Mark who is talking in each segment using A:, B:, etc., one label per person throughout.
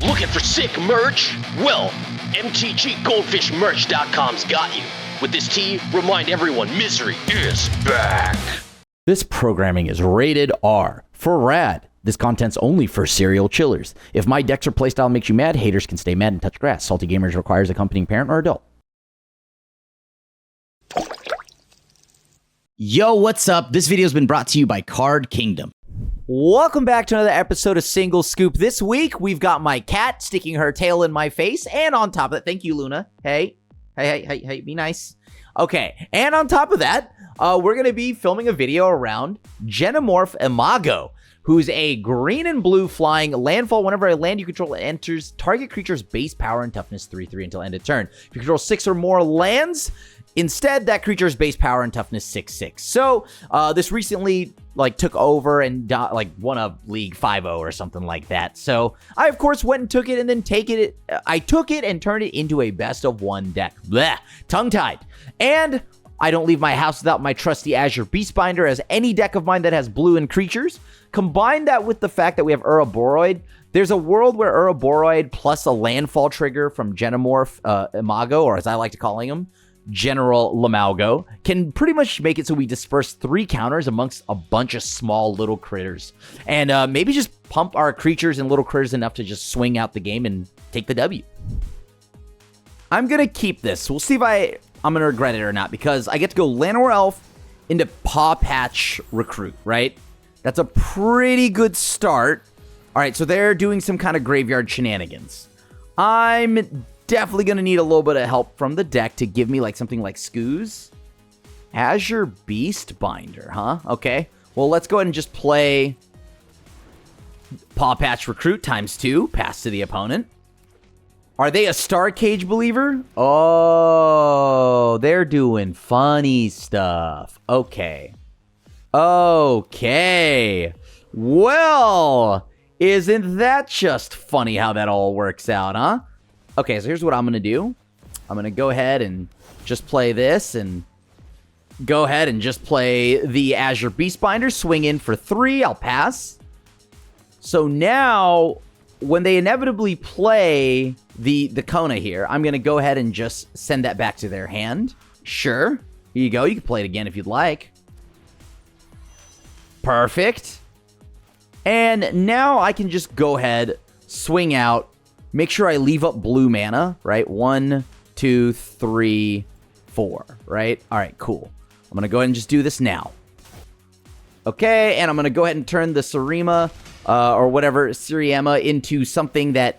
A: Looking for sick merch? Well, MTGGoldfishMerch.com's got you. With this tee, remind everyone misery is back.
B: This programming is rated R for rad. This content's only for serial chillers. If my decks or playstyle makes you mad, haters can stay mad and touch grass. Salty Gamers requires accompanying parent or adult. Yo, what's up? This video's been brought to you by Card Kingdom. Welcome back to another episode of Single Scoop. This week, we've got my cat sticking her tail in my face, and on top of that, thank you, Luna. Hey, be nice. Okay, and on top of that, we're going to be filming a video around Genemorph Imago, who's a green and blue flying landfall. Whenever a land you control enters, target creature's base power and toughness 3/3 until end of turn. If you control 6 or more lands, instead, that creature's base power and toughness 6/6. So, this recently, took over and, won a League 5-0 or something like that. So, I, of course, went and took it and then I took it and turned it into a best-of-1 deck. Blech, tongue-tied. And I don't leave my house without my trusty Azure Beastbinder, as any deck of mine that has blue and creatures. Combine that with the fact that we have Uraboroid. There's a world where Uraboroid plus a landfall trigger from Genemorph Imago, or as I like to calling him, General Imago, can pretty much make it so we disperse 3 counters amongst a bunch of small little critters. And maybe just pump our creatures and little critters enough to just swing out the game and take the W. I'm going to keep this. We'll see if I'm going to regret it or not, because I get to go Llanowar Elf into Paw Patch Recruit, right? That's a pretty good start. All right, so they're doing some kind of graveyard shenanigans. I'm definitely going to need a little bit of help from the deck to give me something like Scooz. Azure Beastbinder, huh? Okay. Well, let's go ahead and just play Paw Patch Recruit ×2. Pass to the opponent. Are they a Star Cage believer? Oh, they're doing funny stuff. Okay. Okay. Well, isn't that just funny how that all works out, huh? Okay, so here's what I'm going to do. I'm going to go ahead and just play this and go ahead and just play the Azure Beastbinder. Swing in for 3. I'll pass. So now, when they inevitably play the Kona here, I'm going to go ahead and just send that back to their hand. Sure. Here you go. You can play it again if you'd like. Perfect. And now I can just go ahead, swing out, make sure I leave up blue mana, right? 1, 2, 3, 4, right? All right, cool. I'm going to go ahead and just do this now. Okay, and I'm going to go ahead and turn the Siriema, or whatever, Siriema, into something that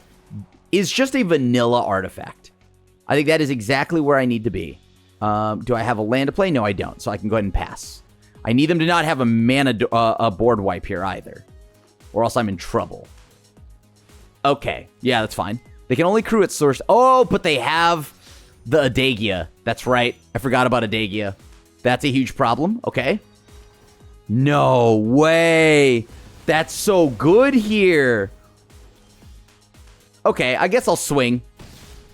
B: is just a vanilla artifact. I think that is exactly where I need to be. Do I have a land to play? No, I don't, so I can go ahead and pass. I need them to not have a mana a board wipe here either, or else I'm in trouble. Okay, yeah, that's fine. They can only crew at source. Oh, but they have the Adagia. That's right. I forgot about Adagia. That's a huge problem. Okay. No way. That's so good here. Okay, I guess I'll swing.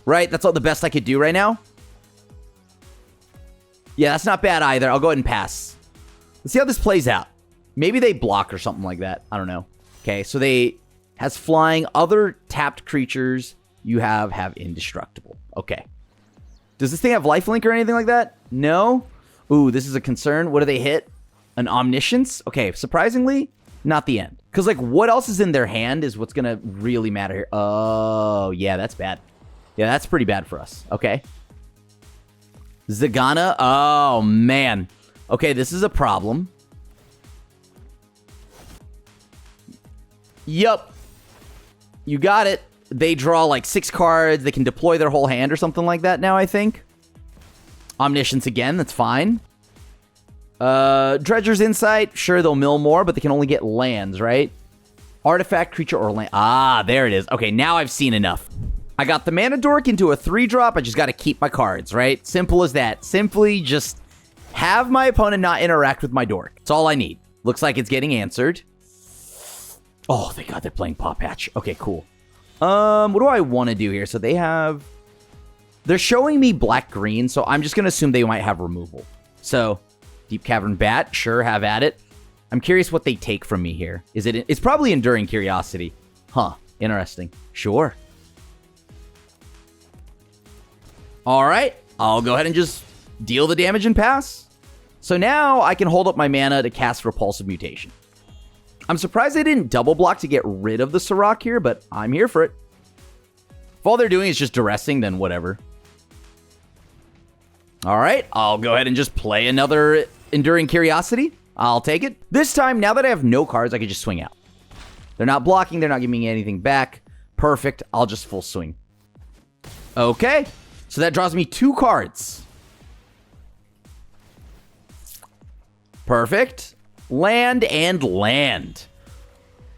B: Right? That's all the best I could do right now. Yeah, that's not bad either. I'll go ahead and pass. Let's see how this plays out. Maybe they block or something like that. I don't know. Okay, so they has flying. Other tapped creatures you have indestructible. Okay. Does this thing have lifelink or anything like that? No? Ooh, this is a concern. What do they hit? An Omniscience? Okay, surprisingly, not the end. Because, what else is in their hand is what's going to really matter here. Oh, yeah, that's bad. Yeah, that's pretty bad for us. Okay. Zagana? Oh, man. Okay, this is a problem. Yup. You got it. They draw 6 cards. They can deploy their whole hand or something like that now, I think. Omniscience again. That's fine. Dredger's Insight. Sure, they'll mill more, but they can only get lands, right? Artifact, creature, or land. Ah, there it is. Okay, now I've seen enough. I got the Mana Dork into a 3-drop. I just got to keep my cards, right? Simple as that. Simply just have my opponent not interact with my Dork. That's all I need. Looks like it's getting answered. Oh, thank God they're playing Paw Patch. Okay, cool. What do I want to do here? So they're showing me black-green, so I'm just going to assume they might have removal. So, Deep Cavern Bat, sure, have at it. I'm curious what they take from me here. It's probably Enduring Curiosity. Huh. Interesting. Sure. All right. I'll go ahead and just deal the damage and pass. So now I can hold up my mana to cast Repulsive Mutation. I'm surprised they didn't double block to get rid of the Sirach here, but I'm here for it. If all they're doing is just duressing, then whatever. All right, I'll go ahead and just play another Enduring Curiosity. I'll take it. This time, now that I have no cards, I can just swing out. They're not blocking. They're not giving me anything back. Perfect. I'll just full swing. Okay, so that draws me 2 cards. Perfect. Land and land.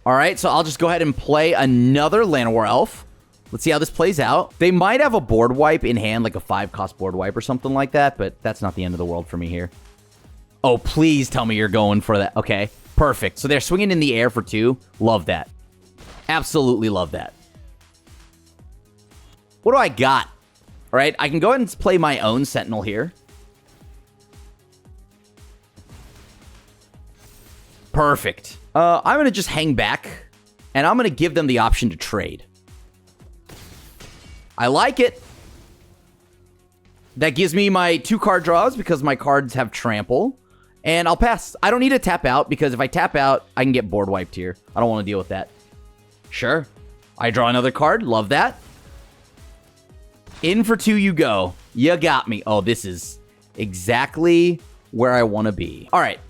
B: All right, so I'll just go ahead and play another Llanowar Elf. Let's see how this plays out. They might have a board wipe in hand, like a 5-cost board wipe or something like that, but that's not the end of the world for me here. Oh, please tell me you're going for that. Okay, perfect. So they're swinging in the air for 2. Love that. Absolutely love that. What do I got? All right, I can go ahead and play my own Sentinel here. Perfect. I'm going to just hang back, and I'm going to give them the option to trade. I like it. That gives me my 2 card draws because my cards have trample, and I'll pass. I don't need to tap out because if I tap out, I can get board wiped here. I don't want to deal with that. Sure. I draw another card. Love that. In for 2 you go. You got me. Oh, this is exactly where I want to be. All right.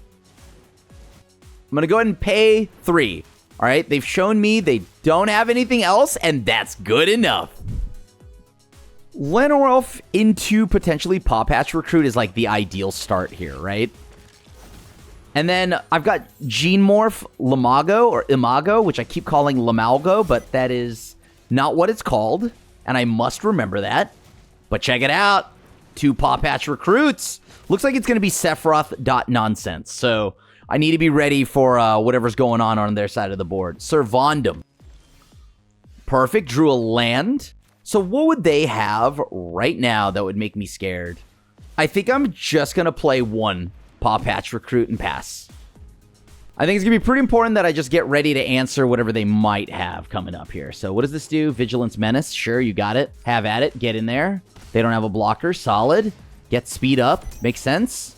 B: I'm going to go ahead and pay 3. All right. They've shown me they don't have anything else, and that's good enough. Llanowar Elf into potentially Paw Patch Recruit is like the ideal start here, right? And then I've got Genemorph Imago, which I keep calling Lamalgo, but that is not what it's called, and I must remember that. But check it out. 2 Paw Patch Recruits. Looks like it's going to be Sephiroth.nonsense, so I need to be ready for whatever's going on their side of the board. Servandum. Perfect. Drew a land. So what would they have right now that would make me scared? I think I'm just going to play 1 Paw Patch Recruit and pass. I think it's going to be pretty important that I just get ready to answer whatever they might have coming up here. So what does this do? Vigilance Menace. Sure, you got it. Have at it. Get in there. They don't have a blocker. Solid. Get speed up. Makes sense.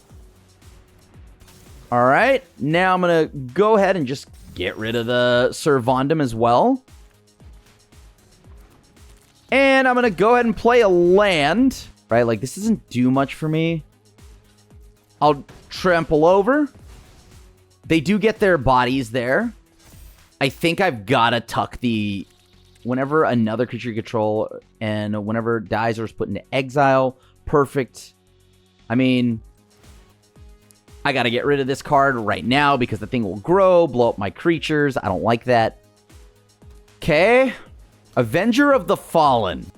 B: All right. Now I'm going to go ahead and just get rid of the Servandum as well. And I'm going to go ahead and play a land, right? Like, this doesn't do much for me. I'll trample over. They do get their bodies there. I think I've got to tuck the... Whenever another creature you control and whenever dies or is put into exile. Perfect. I mean, I got to get rid of this card right now because the thing will grow, blow up my creatures. I don't like that. Okay. Avenger of the Fallen.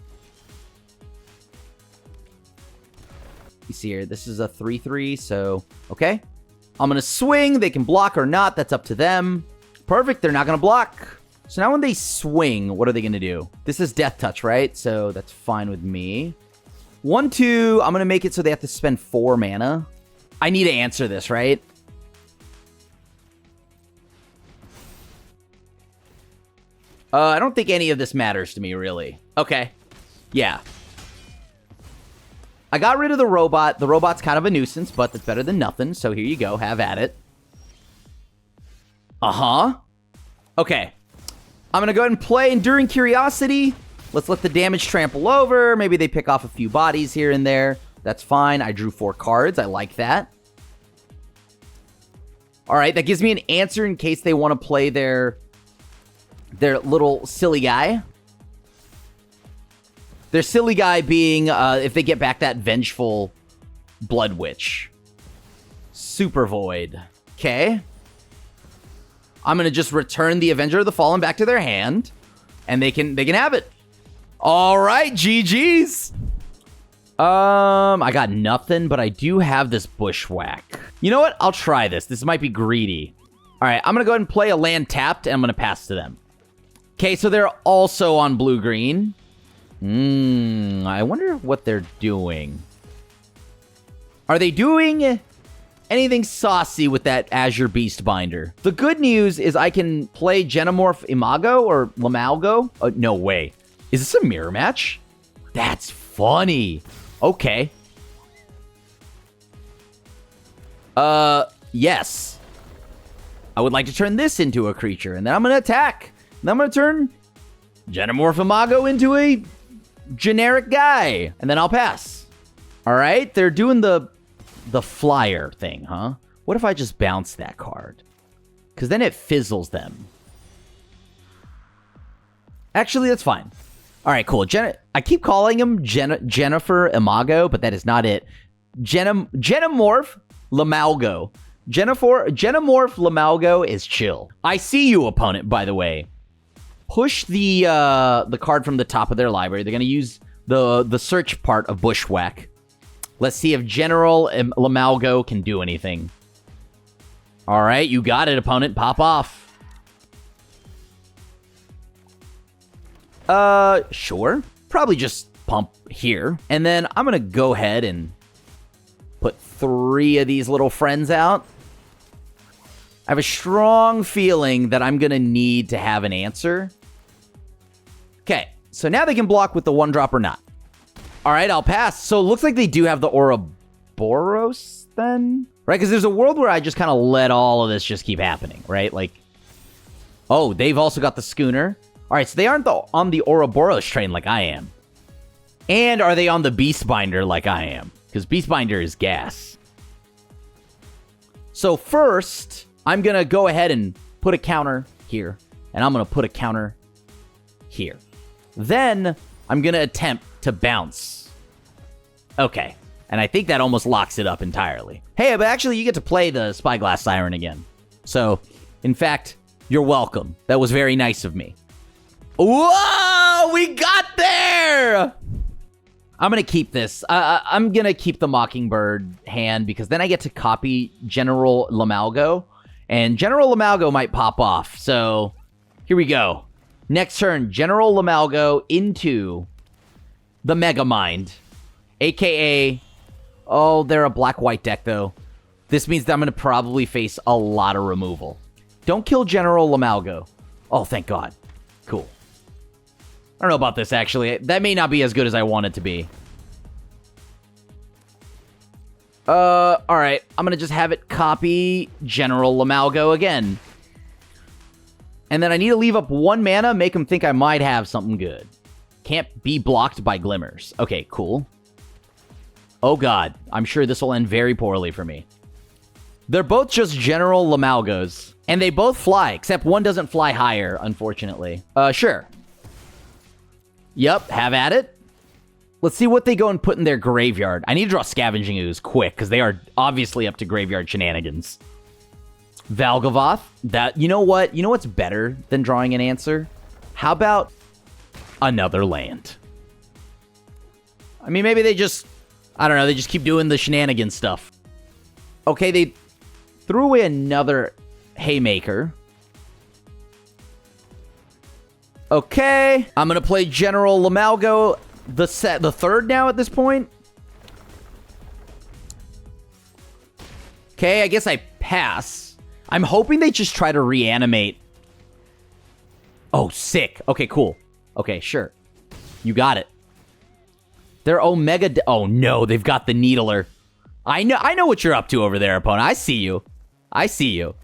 B: You see here, this is a 3/3, so, okay. I'm going to swing. They can block or not. That's up to them. Perfect. They're not going to block. So now when they swing, what are they going to do? This is Death Touch, right? So that's fine with me. 1/2. I'm going to make it so they have to spend 4 mana. I need to answer this, right? I don't think any of this matters to me, really. Okay. Yeah. I got rid of the robot. The robot's kind of a nuisance, but that's better than nothing. So here you go. Have at it. Uh-huh. Okay. I'm going to go ahead and play Enduring Curiosity. Let's let the damage trample over. Maybe they pick off a few bodies here and there. That's fine. I drew 4 cards. I like that. All right. That gives me an answer in case they want to play their little silly guy. Their silly guy being if they get back that Vengeful Blood Witch. Super Void. Okay. I'm going to just return the Avenger of the Fallen back to their hand. And they can have it. All right, GG's. I got nothing, but I do have this Bushwhack. You know what? I'll try this. This might be greedy. All right, I'm going to go ahead and play a land tapped, and I'm going to pass to them. Okay, so they're also on blue-green. I wonder what they're doing. Are they doing anything saucy with that Azure Beast binder. The good news is I can play Genemorph Imago or Lamalgo. No way. Is this a mirror match? That's funny. Okay. Yes. I would like to turn this into a creature, and then I'm going to attack. And then I'm going to turn Genemorph Imago into a generic guy, and then I'll pass. All right, they're doing the flyer thing, huh? What if I just bounce that card? Because then it fizzles them. Actually, that's fine. All right, cool. I keep calling him Jennifer Imago, but that is not it. Genemorph Lamalgo. Genemorph Lamalgo is chill. I see you, opponent, by the way. Push the card from the top of their library. They're going to use the search part of Bushwhack. Let's see if General Lamalgo can do anything. All right, you got it, opponent. Pop off. Sure. Probably just pump here. And then I'm going to go ahead and put 3 of these little friends out. I have a strong feeling that I'm going to need to have an answer. Okay, so now they can block with the 1-drop or not. All right, I'll pass. So it looks like they do have the Ouroboros then? Right, because there's a world where I just kind of let all of this just keep happening, right? Like, oh, they've also got the Schooner. All right, so they aren't on the Ouroboros train like I am. And are they on the Beastbinder like I am? Because Beastbinder is gas. So first, I'm going to go ahead and put a counter here. And I'm going to put a counter here. Then, I'm going to attempt to bounce. Okay. And I think that almost locks it up entirely. Hey, but actually, you get to play the Spyglass Siren again. So, in fact, you're welcome. That was very nice of me. Whoa! We got there! I'm going to keep this. I'm going to keep the Mockingbird hand because then I get to copy General Lamalgo. And General Lamalgo might pop off. So, here we go. Next turn, General Lamalgo into the Megamind. A.K.A. Oh, they're a black-white deck, though. This means that I'm going to probably face a lot of removal. Don't kill General Lamalgo. Oh, thank God. Cool. I don't know about this, actually. That may not be as good as I want it to be. Alright. I'm going to just have it copy General Lamalgo again. And then I need to leave up 1 mana, make him think I might have something good. Can't be blocked by glimmers. Okay, cool. Oh, God. I'm sure this will end very poorly for me. They're both just General Lamalgos. And they both fly, except one doesn't fly higher, unfortunately. Sure. Yep, have at it. Let's see what they go and put in their graveyard. I need to draw Scavenging Ooze quick, because they are obviously up to graveyard shenanigans. Valgavoth. You know what? You know what's better than drawing an answer? How about another land? I mean, maybe they just... I don't know, they just keep doing the shenanigan stuff. Okay, they threw away another Haymaker. Okay, I'm going to play General Lamalgo the 3rd now at this point. Okay, I guess I pass. I'm hoping they just try to reanimate. Oh, sick. Okay, cool. Okay, sure. You got it. They're Omega... Oh, no, they've got the Needler. I know what you're up to over there, opponent. I see you. I see you.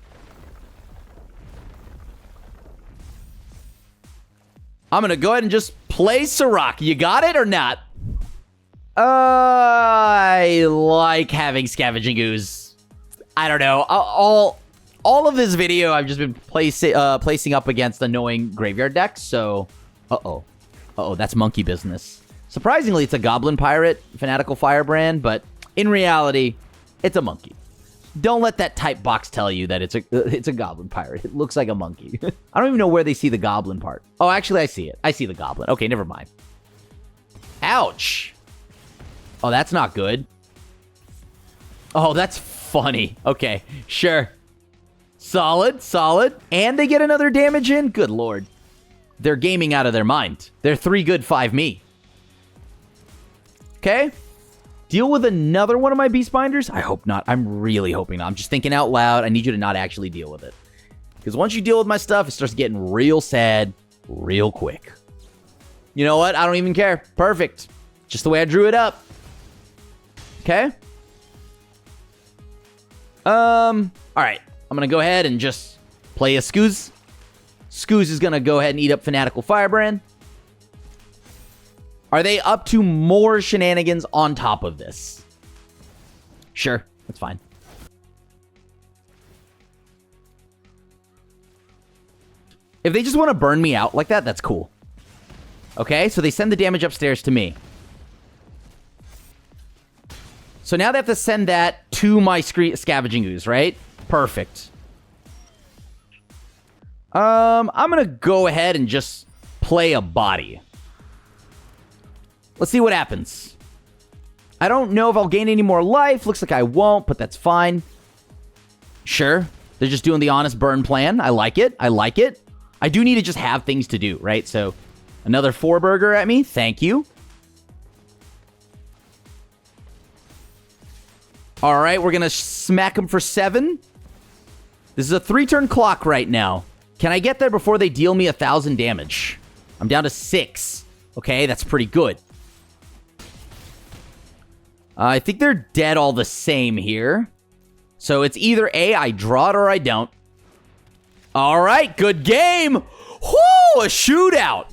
B: I'm going to go ahead and just play Sirach. You got it or not? I like having Scavenging Ooze. I don't know. All of this video, I've just been placing up against annoying graveyard decks, so... Uh-oh. Uh-oh, that's monkey business. Surprisingly, it's a Goblin Pirate, Fanatical Firebrand, but in reality, it's a monkey. Don't let that type box tell you that it's a Goblin Pirate. It looks like a monkey. I don't even know where they see the Goblin part. Oh, actually, I see it. I see the Goblin. Okay, never mind. Ouch. Oh, that's not good. Oh, that's funny. Okay, sure. Solid, solid. And they get another damage in? Good lord. They're gaming out of their mind. They're 3 good, 5 me. Okay. deal with another one of my Beast Binders? I hope not. I'm really hoping not. I'm just thinking out loud. I need you to not actually deal with it. Because once you deal with my stuff, it starts getting real sad real quick. You know what? I don't even care. Perfect. Just the way I drew it up. Okay. All right. I'm going to go ahead and just play a Scooz. Scooz is going to go ahead and eat up Fanatical Firebrand. Are they up to more shenanigans on top of this? Sure. That's fine. If they just want to burn me out like that, that's cool. Okay, so they send the damage upstairs to me. So now they have to send that to my Scavenging Ooze, right? Perfect. I'm going to go ahead and just play a body. Let's see what happens. I don't know if I'll gain any more life. Looks like I won't, but that's fine. Sure. They're just doing the honest burn plan. I like it. I like it. I do need to just have things to do, right? So another 4-burger at me. Thank you. All right, we're going to smack them for 7. This is a 3-turn clock right now. Can I get there before they deal me 1,000 damage? I'm down to 6. Okay, that's pretty good. I think they're dead all the same here. So it's either A, I draw it or I don't. All right, good game. Whoo, a shootout.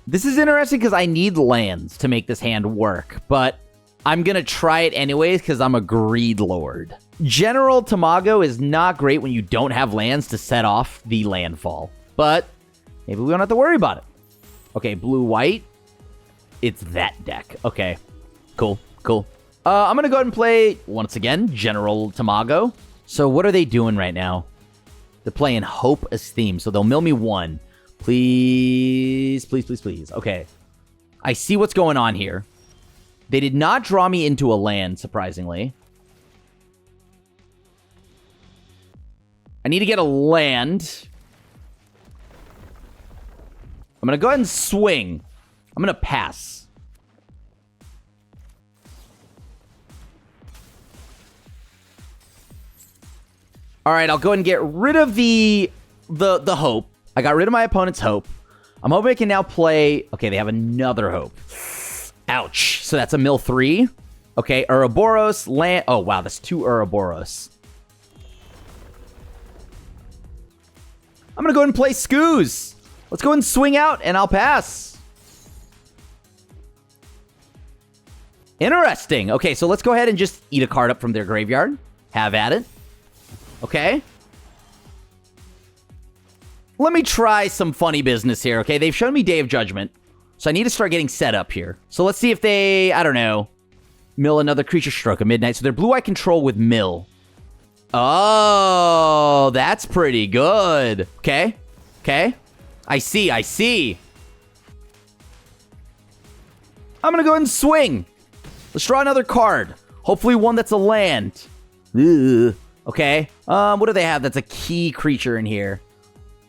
B: This is interesting because I need lands to make this hand work, but I'm going to try it anyways because I'm a greed lord. General Imago is not great when you don't have lands to set off the landfall, but maybe we don't have to worry about it. Okay, blue-white. It's that deck. Okay, cool, cool. I'm going to go ahead and play, once again, General Imago. So what are they doing right now? They're playing Hope as theme, so they'll mill me 1. Please, please, please, please. Okay, I see what's going on here. They did not draw me into a land, surprisingly. I need to get a land. I'm going to go ahead and swing. I'm going to pass. All right, I'll go ahead and get rid of the hope. I got rid of my opponent's hope. I'm hoping I can now play... Okay, they have another hope. Ouch. So that's a mill 3. Okay, Ouroboros, land... Oh, wow, that's 2 Ouroboros. I'm going to go ahead and play Scooz. Let's go ahead and swing out, and I'll pass. Interesting. Okay, so let's go ahead and just eat a card up from their graveyard. Have at it. Okay. Let me try some funny business here, okay? They've shown me Day of Judgment, so I need to start getting set up here. So let's see if they, I don't know, mill another creature stroke at midnight. So they're blue-eye control with mill. Oh, that's pretty good. Okay. Okay. I see. I see. I'm going to go ahead and swing. Let's draw another card. Hopefully one that's a land. Ugh. Okay. What do they have that's a key creature in here?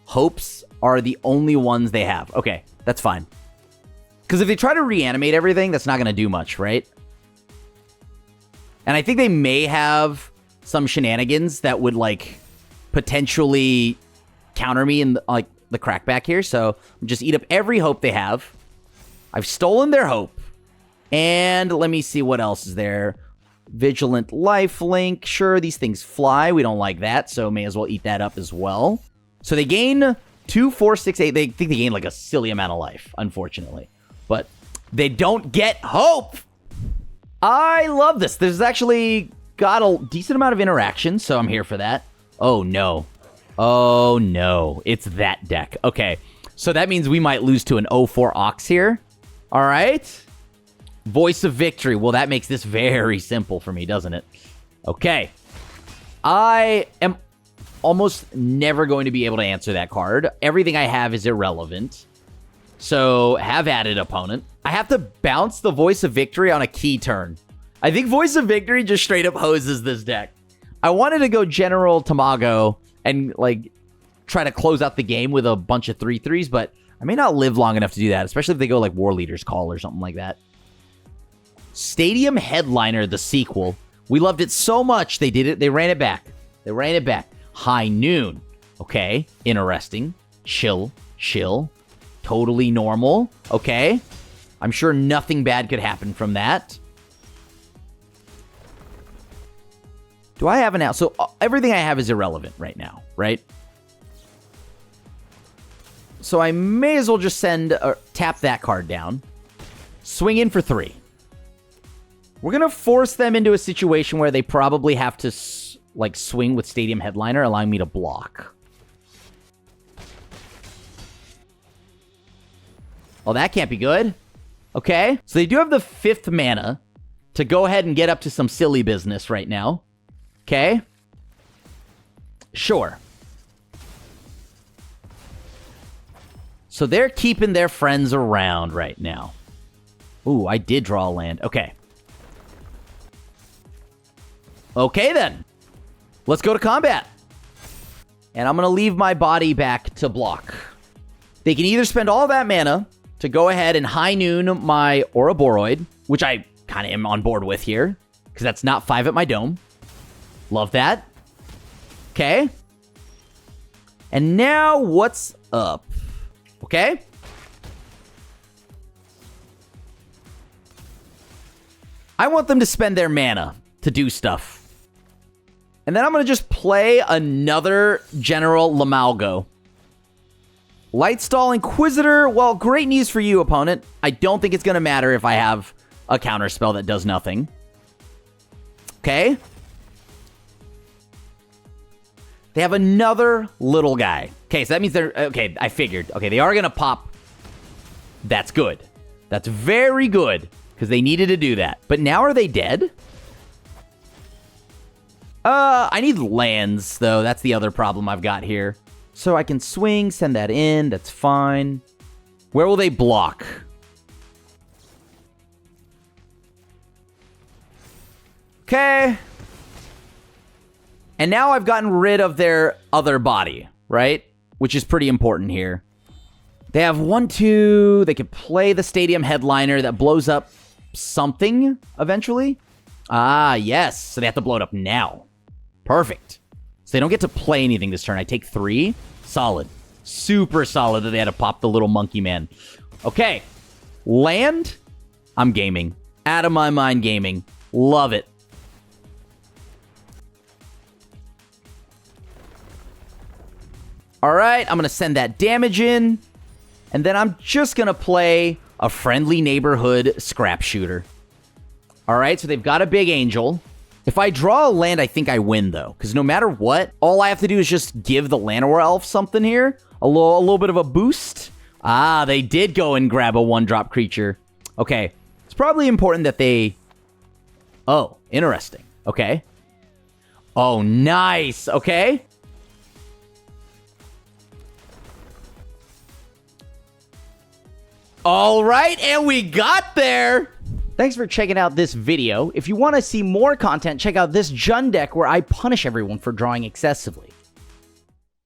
B: Hopes are the only ones they have. Okay, that's fine. Because if they try to reanimate everything, that's not going to do much, right? And I think they may have some shenanigans that would, like, potentially counter me in, the crackback here. So just eat up every hope they have. I've stolen their hope. And let me see what else is there. Vigilant Lifelink. Sure, these things fly. We don't like that, so may as well eat that up as well. So they gain 2, 4, 6, 8. They think they gain like a silly amount of life, unfortunately. But they don't get hope. I love this. There's actually got a decent amount of interaction, so I'm here for that. Oh, no. Oh, no. It's that deck. Okay, so that means we might lose to an 0-4 Ox here. All right. Voice of Victory. Well, that makes this very simple for me, doesn't it? Okay. I am almost never going to be able to answer that card. Everything I have is irrelevant. So, have at it, opponent. I have to bounce the Voice of Victory on a key turn. I think Voice of Victory just straight up hoses this deck. I wanted to go General Imago and, like, try to close out the game with a bunch of 3/3s, but I may not live long enough to do that, especially if they go, like, War Leader's Call or something like that. Stadium Headliner, the sequel. We loved it so much, they did it. They ran it back. They ran it back. High Noon. Okay, interesting. Chill. Totally normal. Okay. I'm sure nothing bad could happen from that. Do I have an out? So everything I have is irrelevant right now, right? So I may as well just tap that card down. Swing in for 3. We're going to force them into a situation where they probably have to, like, swing with Stadium Headliner, allowing me to block. Oh, that can't be good. Okay. So they do have the 5th mana to go ahead and get up to some silly business right now. Okay. Sure. So they're keeping their friends around right now. Ooh, I did draw a land. Okay. Okay, then. Let's go to combat. And I'm going to leave my body back to block. They can either spend all that mana to go ahead and High Noon my Ouroboros, which I kind of am on board with here, because that's not 5 at my dome. Love that. Okay. And now what's up? Okay. I want them to spend their mana to do stuff. And then I'm going to just play another General Imago. Lightstall Inquisitor. Well, great news for you, opponent. I don't think it's going to matter if I have a counterspell that does nothing. Okay. They have another little guy. Okay, so that means they're... Okay, I figured. Okay, they are going to pop. That's good. That's very good, because they needed to do that. But now are they dead? I need lands, though. That's the other problem I've got here. So I can swing, send that in. That's fine. Where will they block? Okay. And now I've gotten rid of their other body, right? Which is pretty important here. They have 1, 2. They could play the Stadium Headliner that blows up something eventually. Ah, yes. So they have to blow it up now. Perfect. So they don't get to play anything this turn. I take 3. Solid. Super solid that they had to pop the little monkey man. Okay. Land. I'm gaming. Out of my mind gaming. Love it. All right. I'm going to send that damage in. And then I'm just going to play a friendly neighborhood scrap shooter. All right. So they've got a big angel. If I draw a land, I think I win, though. Because no matter what, all I have to do is just give the Llanowar Elf something here. A little bit of a boost. Ah, they did go and grab a 1-drop creature. Okay. It's probably important that they... Oh, interesting. Okay. Oh, nice. Okay. All right, and we got there. Thanks for checking out this video. If you want to see more content, check out this Jund deck where I punish everyone for drawing excessively.